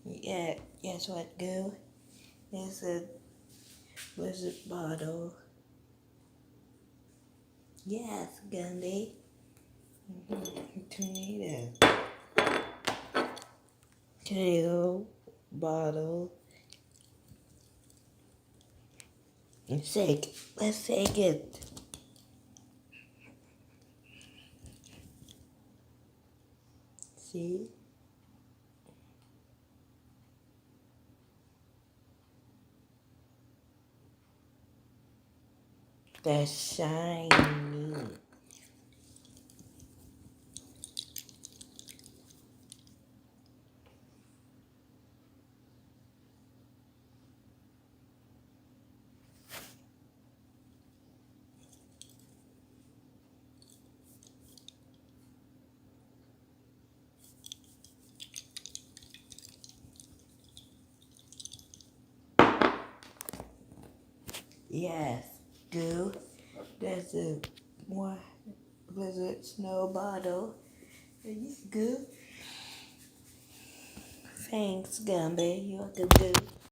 Yeah, guess what, Goo? It's a blizzard bottle. Yes, Gumby. Tornado. Tornado bottle. Shake. Let's shake it. See? They're shiny. Yes, Goo. There's a more blizzard snow bottle. Here you go. Thanks, Gumby. You're a good Goo.